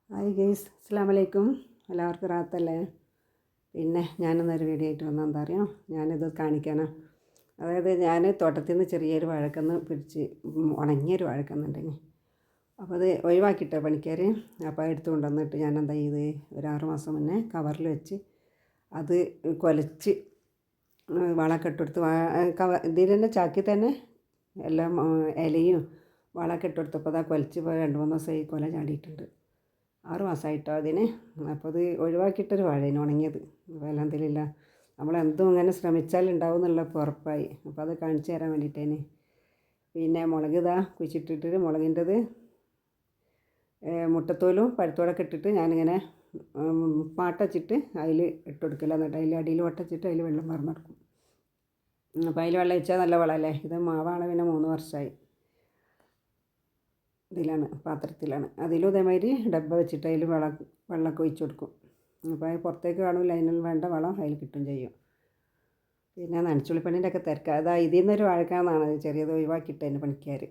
Hi guys, അസ്സലാമു അലൈക്കും. എല്ലാവർക്കും റാത്തല്ലേ? പിന്നെ ഞാനിന്നൊരു വീഡിയോ ആയിട്ട് വന്നാൽ എന്താ അറിയാം, ഞാനിത് കാണിക്കാനാണ്. അതായത് ഞാൻ തോട്ടത്തിൽ നിന്ന് ചെറിയൊരു വാഴക്കന്ന് പിടിച്ച് ഉണങ്ങിയൊരു വാഴക്കന്നുണ്ടെങ്കിൽ അപ്പോൾ അത് ഒഴിവാക്കിയിട്ട പണിക്കാർ. അപ്പോൾ എടുത്തു കൊണ്ടുവന്നിട്ട് ഞാൻ എന്താ ചെയ്ത്, ഒരു 6 മാസം മുന്നേ കവറിൽ വെച്ച് അത് കുലച്ച് വളമൊക്കെ ഇട്ടെടുത്ത് ഇതിൽ തന്നെ ചാക്കി തന്നെ എല്ലാം ഇലയും വളമൊക്കെ ഇട്ടെടുത്തപ്പോൾ അതാ കുലച്ച് 2-3 ദിവസമായി കുല ചാടിയിട്ടുണ്ട്. 6 മാസമായിട്ടോ അതിന്. അപ്പോൾ അത് ഒഴിവാക്കിയിട്ടൊരു വാഴേനെ ഉണങ്ങിയത്. അപ്പോൾ അൽഹംദുലില്ലാ നമ്മളെന്തും ഇങ്ങനെ ശ്രമിച്ചാൽ ഉണ്ടാവും എന്നുള്ള ഉറപ്പായി. അപ്പോൾ അത് കാണിച്ചു തരാൻ വേണ്ടിയിട്ടേന്. പിന്നെ മുളക് ഇതാ കുഴിച്ചിട്ടിട്ട് മുളകിൻ്റെത് മുട്ടത്തോലും പഴുത്തോടൊക്കെ ഇട്ടിട്ട് ഞാനിങ്ങനെ പാട്ടച്ചിട്ട് അതിൽ ഇട്ട് കൊടുക്കില്ല. എന്നിട്ട് അതിൽ അടിയിൽ വട്ടച്ചിട്ട് അതിൽ വെള്ളം പറഞ്ഞെടുക്കും. അപ്പോൾ അതിൽ വെള്ളം ഒഴിച്ചാൽ നല്ല വളമല്ലേ. ഇത് മാവാണ്, പിന്നെ 3 വർഷമായി ഇതിലാണ്, പാത്രത്തിലാണ്. അതിലും ഇതേമാതിരി ഡബ്ബ വെച്ചിട്ട് അതിൽ വെള്ളമൊക്കെ ഒഴിച്ച് കൊടുക്കും. അപ്പോൾ അത് പുറത്തേക്ക് കാണില്ല, അതിന് വേണ്ട വളം അതിൽ കിട്ടും ചെയ്യും. പിന്നെ നനച്ചുള്ളിപ്പണീൻ്റെ ഒക്കെ തിരക്ക്. അതാ ഇതിൽ നിന്നൊരു വാഴക്കാന്നാണ് ചെറിയത് ഒഴിവാക്കിയിട്ടതിന് പണിക്കാർ.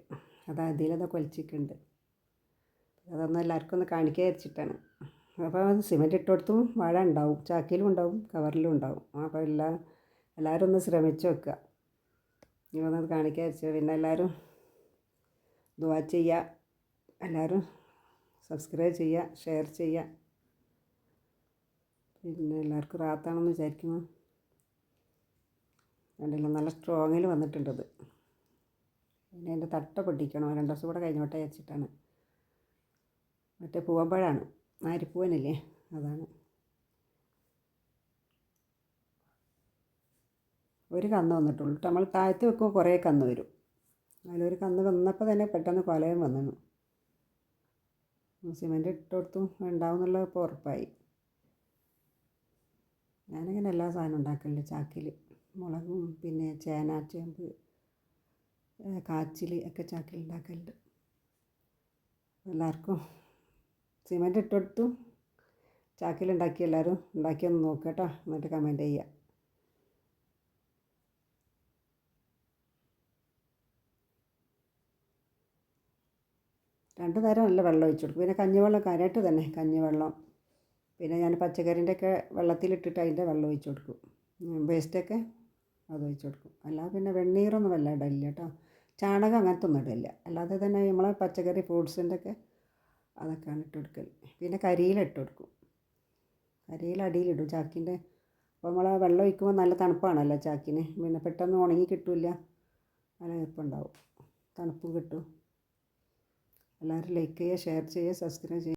അതാ ഇതിലത് കൊലിച്ചിട്ടുണ്ട്. അതൊന്നും എല്ലാവർക്കും ഒന്ന് കാണിക്കാൻ വെച്ചിട്ടാണ്. അപ്പോൾ സിമൻറ്റ് ഇട്ട് കൊടുത്തും വാഴ ഉണ്ടാവും, ചാക്കിലും ഉണ്ടാവും, കവറിലും ഉണ്ടാവും. അപ്പോൾ എല്ലാവരും ഒന്ന് ശ്രമിച്ച് വെക്കുക. ഇതൊന്നത് കാണിക്കാൻ വെച്ചു. പിന്നെ എല്ലാവരും ദുആ ചെയ്യുക, എല്ലാവരും സബ്സ്ക്രൈബ് ചെയ്യുക, ഷെയർ ചെയ്യുക. പിന്നെ എല്ലാവർക്കും റാത്താണെന്ന് വിചാരിക്കുന്നു. കണ്ടില്ല, നല്ല സ്ട്രോങ്ങിൽ വന്നിട്ടുണ്ടത്. പിന്നെ അതിൻ്റെ തട്ട പൊട്ടിക്കണം, 2 ദിവസം കൂടെ കഴിഞ്ഞോട്ടെ വെച്ചിട്ടാണ്. മറ്റേ പൂവമ്പഴമാണ്, നാരിപ്പൂവനില്ലേ, അതാണ്. ഒരു കന്ന് വന്നിട്ടുള്ളൂ. നമ്മൾ താഴ്ത്തി വെക്കുമ്പോൾ കുറേ കന്ന് വരും. അതിലൊരു കന്ന് വന്നപ്പോൾ തന്നെ പെട്ടെന്ന് കൊലയും വന്നു. സിമൻറ്റ് ഇട്ട് കൊടുത്തും ഉണ്ടാവും എന്നുള്ള ഇപ്പോൾ ഉറപ്പായി. ഞാനിങ്ങനെ എല്ലാ സാധനവും ഉണ്ടാക്കലുണ്ട് ചാക്കിൽ. മുളകും പിന്നെ ചേന, ചേമ്പ്, കാച്ചിൽ ഒക്കെ ചാക്കിൽ ഉണ്ടാക്കലുണ്ട്. എല്ലാവർക്കും സിമൻറ്റ് ഇട്ട് കൊടുത്തും ചാക്കിലുണ്ടാക്കി എല്ലാവരും ഉണ്ടാക്കിയൊന്ന് നോക്കുക കേട്ടോ. എന്നിട്ട് കമൻറ്റ് ചെയ്യുക. രണ്ട് നേരം നല്ല വെള്ളം ഒഴിച്ച് കൊടുക്കും. പിന്നെ കഞ്ഞിവെള്ളം കാര്യമായിട്ട് തന്നെ കഞ്ഞിവെള്ളം. പിന്നെ ഞാൻ പച്ചക്കറിൻ്റെയൊക്കെ വെള്ളത്തിലിട്ടിട്ട് അതിൻ്റെ വെള്ളം ഒഴിച്ച് കൊടുക്കും. വേസ്റ്റൊക്കെ അത് ഒഴിച്ച് കൊടുക്കും. അല്ലാതെ പിന്നെ വെണ്ണീറൊന്നും വല്ല ഇടലില്ല കേട്ടോ. ചാണകം അങ്ങനത്തെ ഒന്നും ഇടില്ല. അല്ലാതെ തന്നെ നമ്മളെ പച്ചക്കറി ഫ്രൂട്ട്സിൻ്റെ ഒക്കെ അതൊക്കെയാണ് ഇട്ട് കൊടുക്കൽ. പിന്നെ കരിയില ഇട്ട് കൊടുക്കും. കരിയില അടിയിലിടും ചാക്കിൻ്റെ. അപ്പോൾ നമ്മൾ ആ വെള്ളം ഒഴിക്കുമ്പോൾ നല്ല തണുപ്പാണല്ലോ ചാക്കിന്. പിന്നെ പെട്ടെന്ന് ഉണങ്ങി കിട്ടില്ല, നല്ല എളുപ്പമുണ്ടാവും, തണുപ്പും കിട്ടും. എല്ലാവരും ലൈക്ക് ചെയ്യുക, ഷെയർ ചെയ്യുക, സബ്സ്ക്രൈബ് ചെയ്യുക.